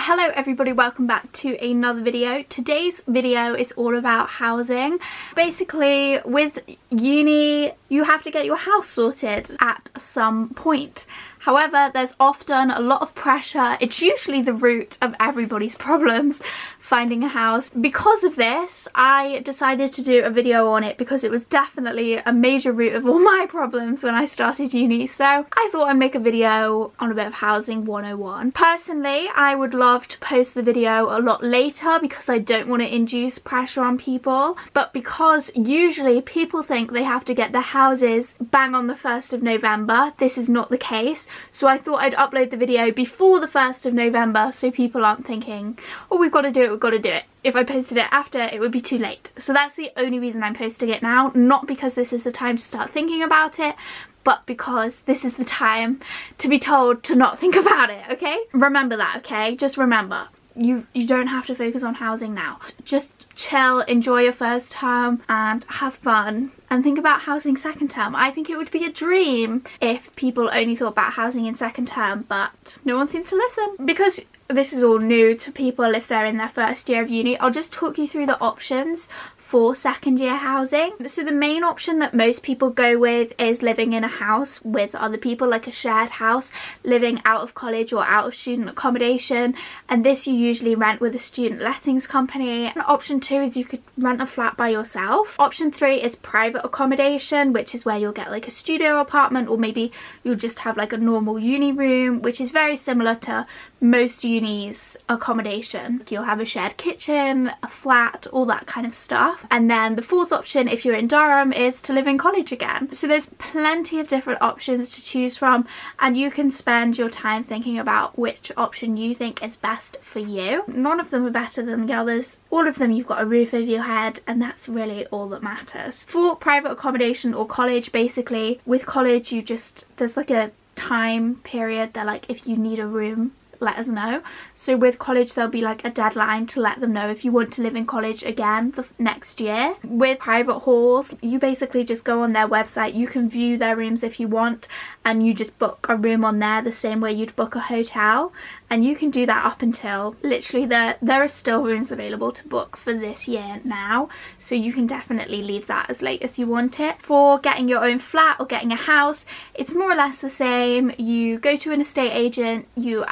Hello everybody, welcome back to another video. Today's video is all about housing. Basically, with uni, you have to get your house sorted at some point. However, there's often a lot of pressure. It's usually the root of everybody's problems, finding a house. Because of this, I decided to do a video on it because it was definitely a major root of all my problems when I started uni. So I thought I'd make a video on a bit of housing 101. Personally, I would love to post the video a lot later because I don't want to induce pressure on people. But because usually people think they have to get their houses bang on the 1st of November, this is not the case. So I thought I'd upload the video before the 1st of November so people aren't thinking, oh, we've got to do it, we've got to do it. If I posted it after, it would be too late. So that's the only reason I'm posting it now, not because this is the time to start thinking about it, but because this is the time to be told to not think about it, okay? Remember that, okay? Just remember. You don't have to focus on housing now. Just chill, enjoy your first term and have fun and think about housing second term. I think it would be a dream if people only thought about housing in second term, but no one seems to listen. Because this is all new to people if they're in their first year of uni, I'll just talk you through the options for second year housing. So the main option that most people go with is living in a house with other people, like a shared house, living out of college or out of student accommodation, and this you usually rent with a student lettings company. And option 2 is you could rent a flat by yourself. Option 3 is private accommodation, which is where you'll get like a studio apartment, or maybe you'll just have like a normal uni room, which is very similar to most unis accommodation. You'll have a shared kitchen, a flat, all that kind of stuff. And then the fourth option, if you're in Durham, is to live in college again. So there's plenty of different options to choose from, and you can spend your time thinking about which option you think is best for you. None of them are better than the others. All of them you've got a roof over your head, and that's really all that matters. For private accommodation or college, basically, with college there's like a time period. They're like, if you need a room, let us know. So with college there'll be like a deadline to let them know if you want to live in college again the next year. With private halls, you basically just go on their website, you can view their rooms if you want, and you just book a room on there the same way you'd book a hotel, and you can do that up until literally there are still rooms available to book for this year now, so you can definitely leave that as late as you want it. For getting your own flat or getting a house, it's more or less the same. You go to an estate agent, you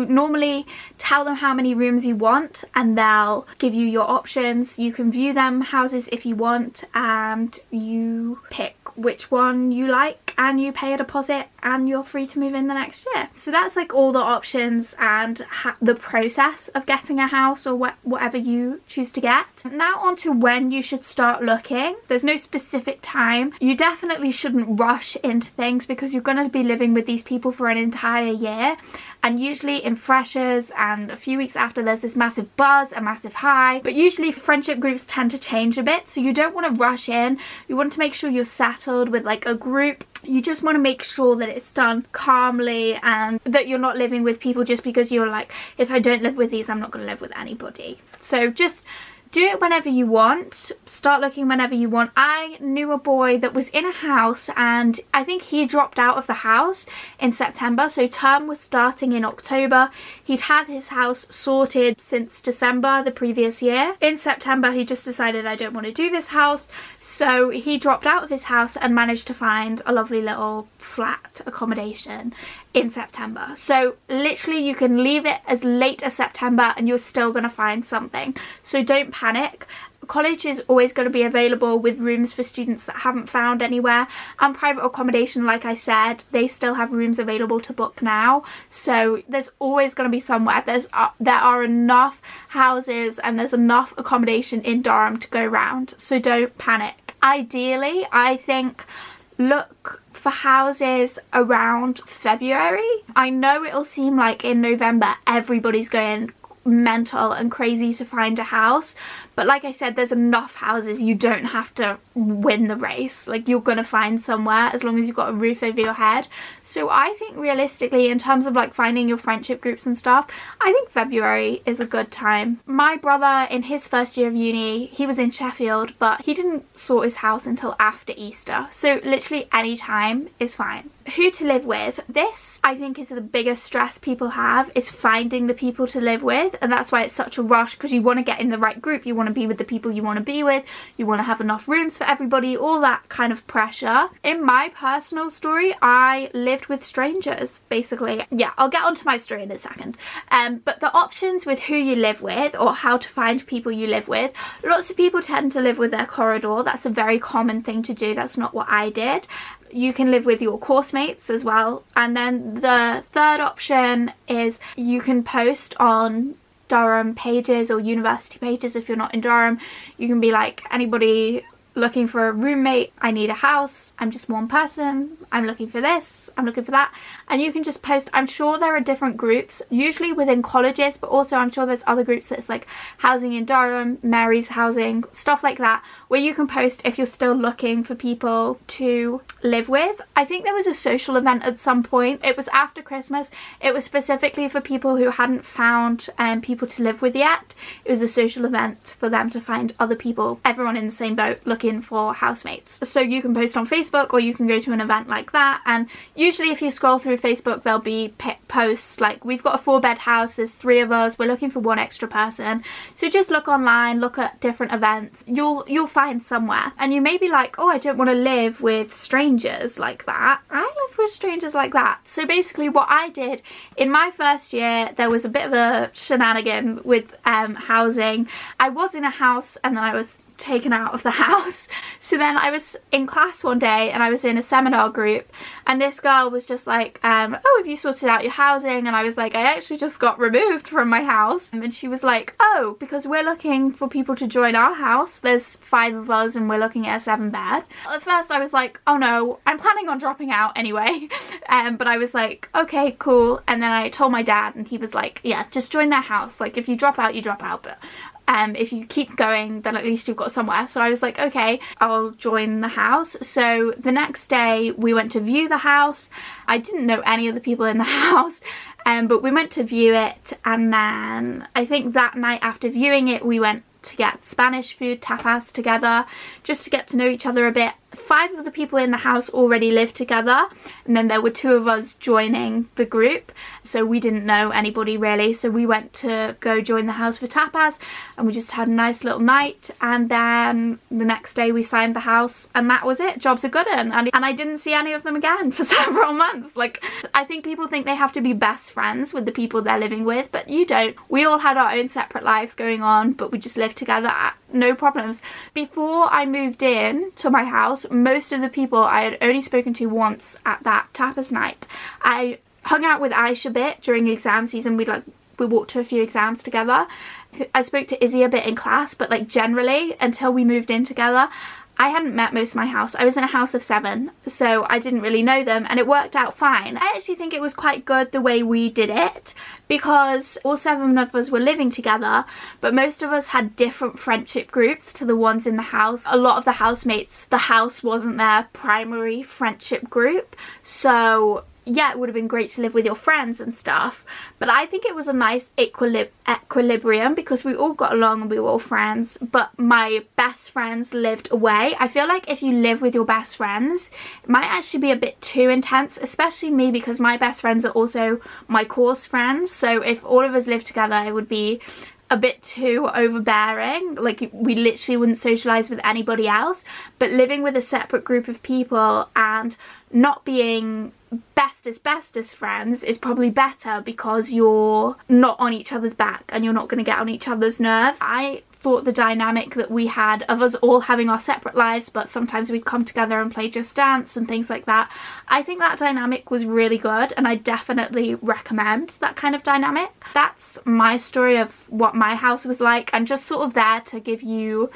normally tell them how many rooms you want, and they'll give you your options. You can view them houses if you want, and you pick which one you like and you pay a deposit and you're free to move in the next year. So that's like all the options and the process of getting a house or whatever you choose to get. Now on to when you should start looking. There's no specific time. You definitely shouldn't rush into things because you're going to be living with these people for an entire year, and usually in freshers and a few weeks after there's this massive buzz, a massive high, but usually friendship groups tend to change a bit, so you don't want to rush in. You want to make sure you're settled with like a group. You just want to make sure that it's done calmly and that you're not living with people just because you're like, if I don't live with these, I'm not going to live with anybody. So just do it whenever you want. Start looking whenever you want. I knew a boy that was in a house, and I think he dropped out of the house in September, so term was starting in October. He'd had his house sorted since December the previous year. In September he just decided, I don't want to do this house, so he dropped out of his house and managed to find a lovely little flat accommodation in September. So literally you can leave it as late as September and you're still going to find something, so don't panic. College is always going to be available with rooms for students that haven't found anywhere, and private accommodation, like I said, they still have rooms available to book now, so there's always going to be somewhere. There are enough houses and there's enough accommodation in Durham to go around, so don't panic. Ideally, I think look for houses around February. I know it'll seem like in November everybody's going mental and crazy to find a house, but like I said, there's enough houses. You don't have to win the race. Like, you're gonna find somewhere as long as you've got a roof over your head. So I think realistically, in terms of like finding your friendship groups and stuff, I think February is a good time. My brother, in his first year of uni, he was in Sheffield, but he didn't sort his house until after Easter, so literally any time is fine. Who to live with? This, I think, is the biggest stress people have, is finding the people to live with, and that's why it's such a rush, because you want to get in the right group, you want to be with the people you want to be with, you want to have enough rooms for everybody, all that kind of pressure. In my personal story, I lived with strangers, basically. Yeah, I'll get onto my story in a second. But the options with who you live with, or how to find people you live with, lots of people tend to live with their corridor. That's a very common thing to do. That's not what I did. You can live with your course mates as well. And then the third option is you can post on Durham pages or university pages. If you're not in Durham, you can be like, anybody looking for a roommate, I need a house, I'm just one person, I'm looking for this, I'm looking for that, and you can just post. I'm sure there are different groups, usually within colleges, but also I'm sure there's other groups that's like Housing in Durham, Mary's Housing, stuff like that, where you can post if you're still looking for people to live with. I think there was a social event at some point. It was after Christmas. It was specifically for people who hadn't found people to live with yet. It was a social event for them to find other people, everyone in the same boat, looking for housemates. So you can post on Facebook, or you can go to an event like that, and usually if you scroll through Facebook, there'll be posts like, we've got a 4-bed house, there's 3 of us, we're looking for 1 extra person. So just look online, look at different events, you'll find somewhere. And you may be like, oh, I don't want to live with strangers like that. I live with strangers like that. So basically what I did in my first year, there was a bit of a shenanigan with housing. I was in a house and then I was taken out of the house. So then I was in class one day and I was in a seminar group, and this girl was just like, oh, have you sorted out your housing? And I was like, I actually just got removed from my house. And she was like, oh, because we're looking for people to join our house, there's 5 of us and we're looking at a 7-bed. At first I was like, oh no, I'm planning on dropping out anyway. But I was like, okay, cool. And then I told my dad, and he was like, yeah, just join their house, like if you drop out, you drop out, but if you keep going, then at least you've got somewhere. So I was like, okay, I'll join the house. So the next day we went to view the house. I didn't know any of the people in the house, but we went to view it, and then I think that night after viewing it, we went to get Spanish food, tapas, together, just to get to know each other a bit. 5 of the people in the house already lived together, and then there were 2 of us joining the group, so we didn't know anybody really. So we went to go join the house for tapas, and we just had a nice little night, and then the next day we signed the house, and that was it. Job's a good one. And I didn't see any of them again for several months. Like, I think people think they have to be best friends with the people they're living with, but you don't. We all had our own separate lives going on, but we just lived together, no problems. Before I moved in to my house, most of the people I had only spoken to once at that tapas night. I hung out with Aisha a bit during exam season. We walked to a few exams together. I spoke to Izzy a bit in class, but like generally until we moved in together, I hadn't met most of my house. I was in a house of 7, so I didn't really know them, and it worked out fine. I actually think it was quite good the way we did it, because all 7 of us were living together, but most of us had different friendship groups to the ones in the house. A lot of the housemates, the house wasn't their primary friendship group, so yeah, it would have been great to live with your friends and stuff, but I think it was a nice equilibrium, because we all got along and we were all friends, but my best friends lived away. I feel like if you live with your best friends, it might actually be a bit too intense, especially me, because my best friends are also my course friends. So if all of us lived together, it would be a bit too overbearing. Like, we literally wouldn't socialize with anybody else. But living with a separate group of people and not being bestest friends is probably better, because you're not on each other's back and you're not going to get on each other's nerves. I thought the dynamic that we had of us all having our separate lives, but sometimes we'd come together and play Just Dance and things like that, I think that dynamic was really good, and I definitely recommend that kind of dynamic. That's my story of what my house was like, and just sort of there to give you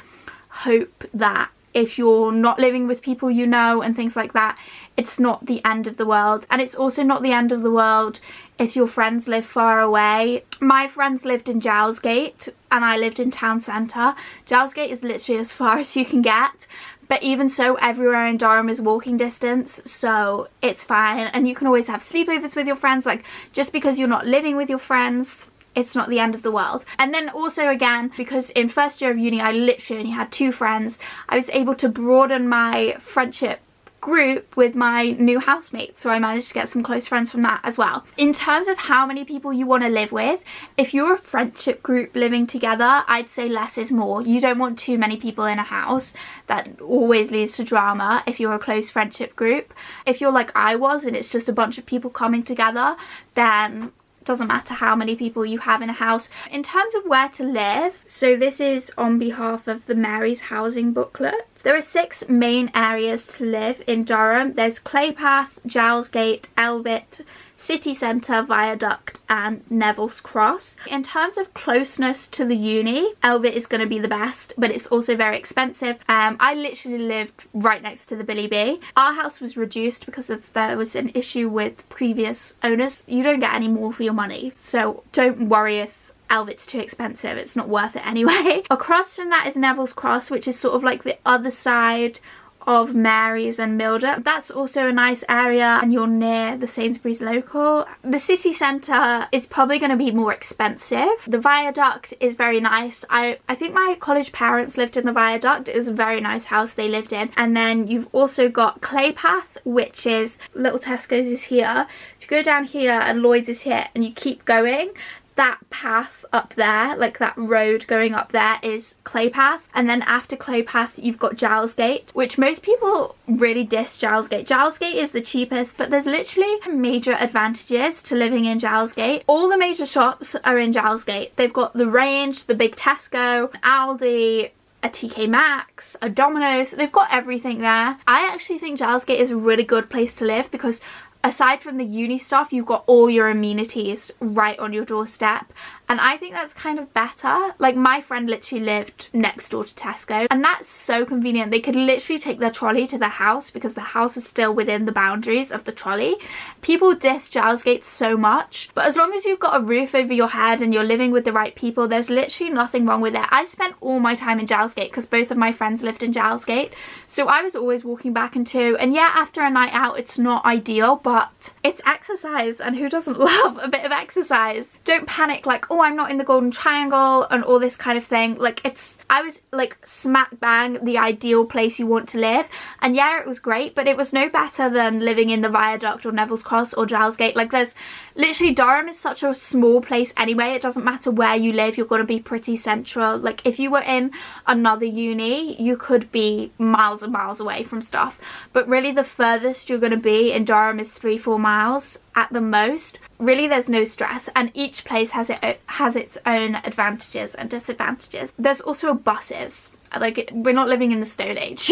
hope that if you're not living with people you know and things like that, it's not the end of the world. And it's also not the end of the world if your friends live far away. My friends lived in Gate and I lived in town centre. Gate is literally as far as you can get. But even so, everywhere in Durham is walking distance, so it's fine. And you can always have sleepovers with your friends. Like, just because you're not living with your friends, it's not the end of the world. And then also, again, because in first year of uni I literally only had 2 friends, I was able to broaden my friendship group with my new housemates, so I managed to get some close friends from that as well. In terms of how many people you want to live with, if you're a friendship group living together, I'd say less is more. You don't want too many people in a house. That always leads to drama if you're a close friendship group. If you're like I was and it's just a bunch of people coming together, then doesn't matter how many people you have in a house. In terms of where to live, so this is on behalf of the Mary's housing booklet. There are 6 main areas to live in Durham. There's Claypath, Gate, Elvit, City Centre, Viaduct and Neville's Cross. In terms of closeness to the uni, Elvit is going to be the best, but it's also very expensive. I literally lived right next to the Billy Bee. Our house was reduced because there was an issue with previous owners. You don't get any more for your money, so don't worry if Elvit's too expensive. It's not worth it anyway. Across from that is Neville's Cross, which is sort of like the other side of Mary's and Milder. That's also a nice area and you're near the Sainsbury's local. The city centre is probably going to be more expensive. The Viaduct is very nice. I think my college parents lived in the Viaduct. It was a very nice house they lived in. And then you've also got Claypath, which is little Tesco's is here. If you go down here and Lloyd's is here and you keep going, that path up there, like that road going up there, is Claypath. And then after Claypath you've got Gate, which most people really diss Gate. Gate is the cheapest, but there's literally major advantages to living in Gate. All the major shops are in Gate. They've got the Range, the big Tesco, Aldi, a TK Maxx, a Domino's. They've got everything there. I actually think Gate is a really good place to live because aside from the uni stuff, you've got all your amenities right on your doorstep. And I think that's kind of better. Like, my friend literally lived next door to Tesco, and that's so convenient. They could literally take their trolley to the house because the house was still within the boundaries of the trolley. People diss Gate so much, but as long as you've got a roof over your head and you're living with the right people, there's literally nothing wrong with it. I spent all my time in Gate because both of my friends lived in Gate, so I was always walking back and to. And yeah, after a night out, it's not ideal, but it's exercise, and who doesn't love a bit of exercise? Don't panic like, oh, I'm not in the Golden Triangle and all this kind of thing. Like, I was like smack bang the ideal place you want to live, and yeah, it was great, but it was no better than living in the Viaduct or Neville's Cross or Gate. Like, there's literally, Durham is such a small place anyway. It doesn't matter where you live, you're going to be pretty central. Like, if you were in another uni, you could be miles and miles away from stuff, but really the furthest you're going to be in Durham is 3-4 miles at the most. Really, there's no stress, and each place has its own advantages and disadvantages. There's also buses. Like, we're not living in the Stone Age.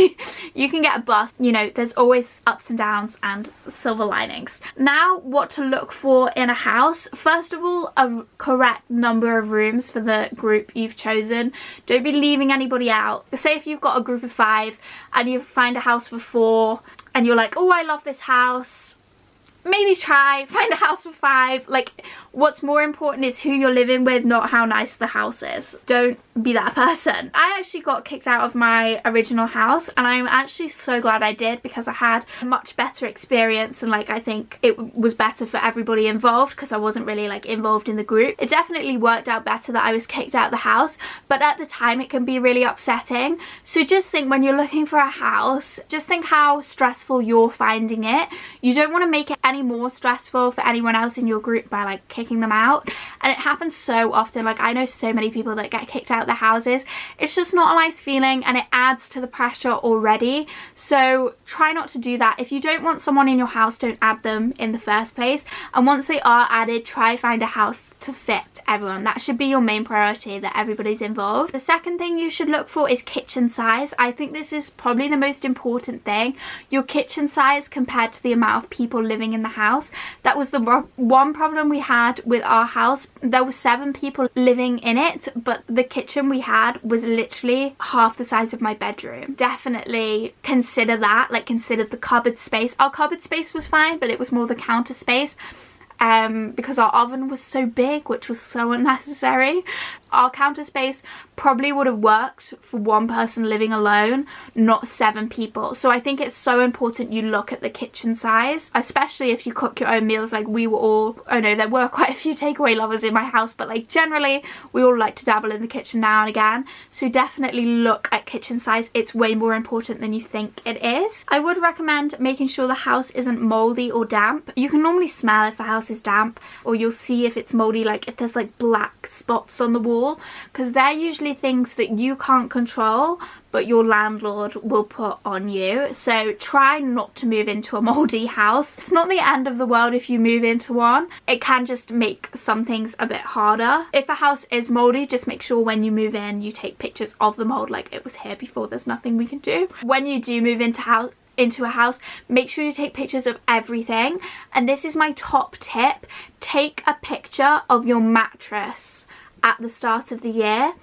You can get a bus, you know, there's always ups and downs and silver linings. Now, what to look for in a house. First of all, a correct number of rooms for the group you've chosen. Don't be leaving anybody out. Say if you've got a group of 5 and you find a house for 4 and you're like, oh, I love this house, maybe find a house for 5. Like, what's more important is who you're living with, not how nice the house is. Don't be that person. I actually got kicked out of my original house, and I'm actually so glad I did, because I had a much better experience, and like, I think it was better for everybody involved because I wasn't really like involved in the group. It definitely worked out better that I was kicked out of the house, but at the time it can be really upsetting. So just think, when you're looking for a house, just think how stressful you're finding it. You don't want to make it any more stressful for anyone else in your group by like kicking them out. And it happens so often. Like, I know so many people that get kicked out of their houses. It's just not a nice feeling, and it adds to the pressure already. So try not to do that. If you don't want someone in your house, don't add them in the first place. And once they are added, try find a house to fit everyone. That should be your main priority, that everybody's involved. The second thing you should look for is kitchen size. I think this is probably the most important thing. Your kitchen size compared to the amount of people living in the house. That was the one problem we had with our house. There were 7 people living in it, but the kitchen we had was literally half the size of my bedroom. Definitely consider that, like consider the cupboard space. Our cupboard space was fine, but it was more the counter space. Because our oven was so big, which was so unnecessary. Our counter space probably would have worked for 1 person living alone, not 7 people. So I think it's so important you look at the kitchen size, especially if you cook your own meals. Like we were all, oh no, there were quite a few takeaway lovers in my house, but like generally we all like to dabble in the kitchen now and again. So definitely look at kitchen size. It's way more important than you think it is. I would recommend making sure the house isn't moldy or damp. You can normally smell if a house is damp, or you'll see if it's moldy, like if there's like black spots on the wall, because they're usually things that you can't control but your landlord will put on you. So try not to move into a moldy house. It's not the end of the world if you move into one. It can just make some things a bit harder. If a house is moldy, just make sure when you move in you take pictures of the mold, like it was here before, there's nothing we can do. When you do move into a house, make sure you take pictures of everything. And this is my top tip: take a picture of your mattress at the start of the year.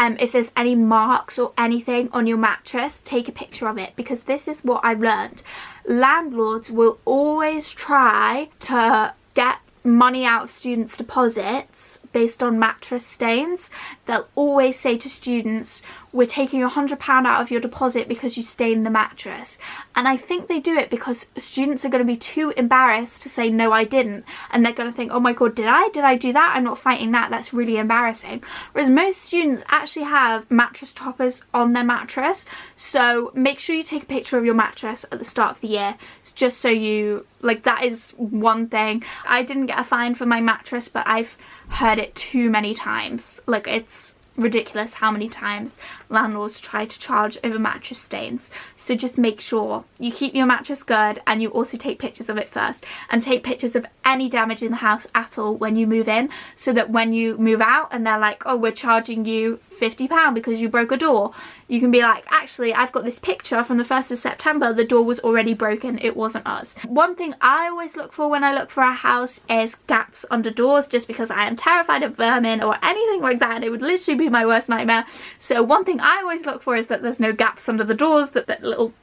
If there's any marks or anything on your mattress, take a picture of it, because this is what I've learned. Landlords will always try to get money out of students' deposits based on mattress stains. They'll always say to students, we're taking £100 out of your deposit because you stained the mattress. And I think they do it because students are going to be too embarrassed to say no, I didn't, and they're going to think, oh my god, did I do that? I'm not fighting that, that's really embarrassing. Whereas most students actually have mattress toppers on their mattress. So make sure you take a picture of your mattress at the start of the year. It's just so you, like, that is one thing. I didn't get a fine for my mattress, but I've heard it too many times. Like, it's ridiculous how many times landlords try to charge over mattress stains. So just make sure you keep your mattress good, and you also take pictures of it first, and take pictures of any damage in the house at all when you move in, so that when you move out and they're like, oh, we're charging you £50 because you broke a door, you can be like, actually, I've got this picture from the 1st of September, the door was already broken, it wasn't us. One thing I always look for when I look for a house is gaps under doors, just because I am terrified of vermin or anything like that, and it would literally be my worst nightmare. So one thing I always look for is that there's no gaps under the doors that little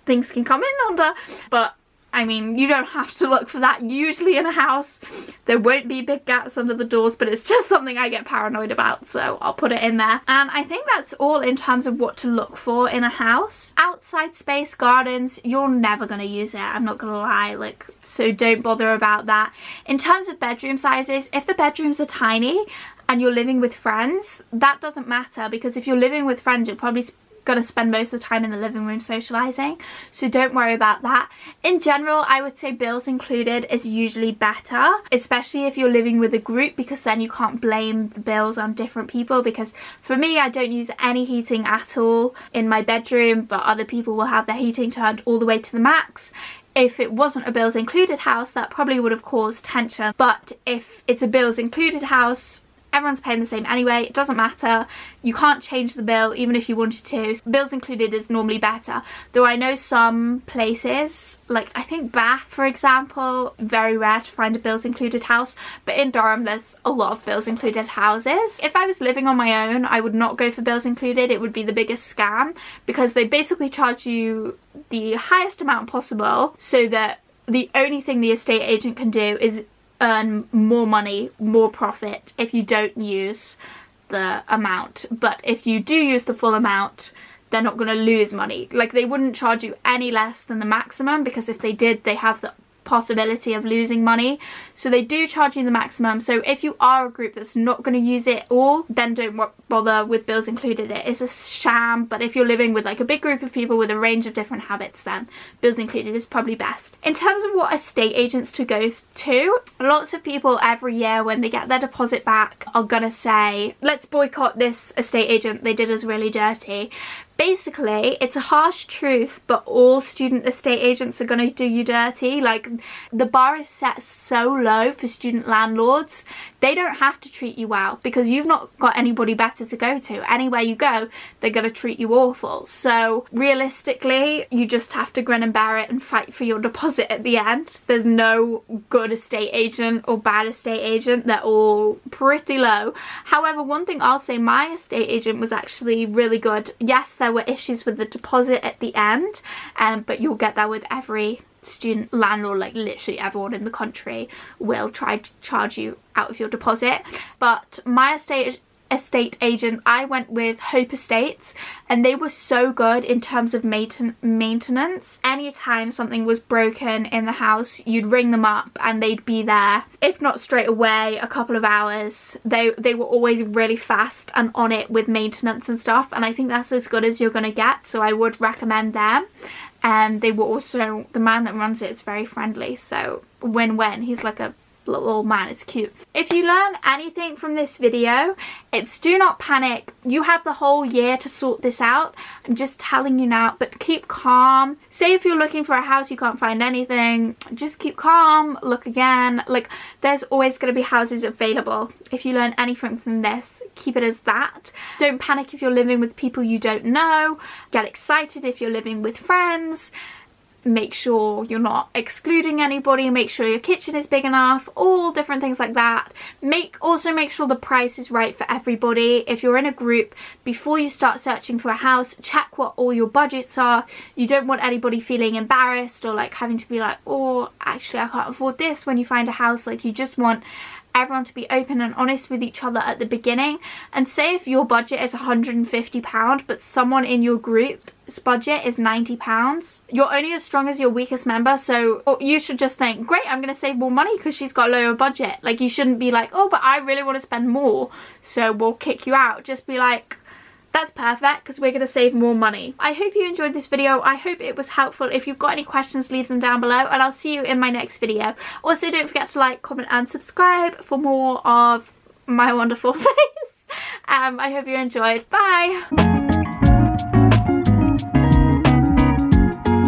things can come in under. But I mean, you don't have to look for that. Usually in a house there won't be big gaps under the doors, but it's just something I get paranoid about, so I'll put it in there. And I think that's all in terms of what to look for in a house. Outside space, gardens, you're never going to use it, I'm not gonna lie, like, so don't bother about that. In terms of bedroom sizes, if the bedrooms are tiny and you're living with friends, that doesn't matter, because if you're living with friends you're probably gonna spend most of the time in the living room socializing, so don't worry about that. In general, I would say bills included is usually better, especially if you're living with a group, because then you can't blame the bills on different people. Because for me, I don't use any heating at all in my bedroom, but other people will have their heating turned all the way to the max. If it wasn't a bills included house, that probably would have caused tension, but if it's a bills included house, everyone's paying the same anyway, it doesn't matter. You can't change the bill even if you wanted to. Bills included is normally better, though I know some places, like I think Bath for example, very rare to find a bills included house, but in Durham there's a lot of bills included houses. If I was living on my own, I would not go for bills included. It would be the biggest scam, because they basically charge you the highest amount possible, so that the only thing the estate agent can do is earn more money, more profit if you don't use the amount. But if you do use the full amount, they're not going to lose money. Like, they wouldn't charge you any less than the maximum, because if they did, they have the possibility of losing money. So they do charge you the maximum. So if you are a group that's not going to use it all, then don't bother with bills included. It is a sham. But if you're living with like a big group of people with a range of different habits, then bills included is probably best. In terms of what estate agents to go to, lots of people every year when they get their deposit back are gonna say, let's boycott this estate agent, they did us really dirty. Basically, it's a harsh truth, but all student estate agents are going to do you dirty. Like, the bar is set so low for student landlords. They don't have to treat you well because you've not got anybody better to go to. Anywhere you go, they're going to treat you awful. So realistically, you just have to grin and bear it and fight for your deposit at the end. There's no good estate agent or bad estate agent. They're all pretty low. However, one thing I'll say, my estate agent was actually really good. Yes, there were issues with the deposit at the end, but you'll get that with every student landlord. Like, literally everyone in the country will try to charge you out of your deposit. But my estate agent, I went with Hope Estates, and they were so good in terms of maintenance. Anytime something was broken in the house, you'd ring them up and they'd be there. If not straight away, a couple of hours. They were always really fast and on it with maintenance and stuff, and I think that's as good as you're gonna get, so I would recommend them. And they were also, the man that runs it is very friendly, so win-win. He's like a little old man. It's cute. If you learn anything from this video, it's do not panic. You have the whole year to sort this out. I'm just telling you now, but keep calm. Say if you're looking for a house, you can't find anything, just keep calm, look again. Like, there's always going to be houses available. If you learn anything from this, keep it as that. Don't panic if you're living with people you don't know. Get excited if you're living with friends. Make sure you're not excluding anybody, make sure your kitchen is big enough, all different things like that. Also make sure the price is right for everybody. If you're in a group, before you start searching for a house, check what all your budgets are. You don't want anybody feeling embarrassed or like having to be like, oh, actually I can't afford this when you find a house. Like, you just want everyone to be open and honest with each other at the beginning. And say if your budget is £150 but someone in your group's budget is £90, you're only as strong as your weakest member. So you should just think, great, I'm gonna save more money because she's got a lower budget. Like, you shouldn't be like, oh, but I really want to spend more, so we'll kick you out. Just be like, that's perfect because we're going to save more money. I hope you enjoyed this video. I hope it was helpful. If you've got any questions, leave them down below, and I'll see you in my next video. Also, don't forget to like, comment and subscribe for more of my wonderful face. I hope you enjoyed. Bye.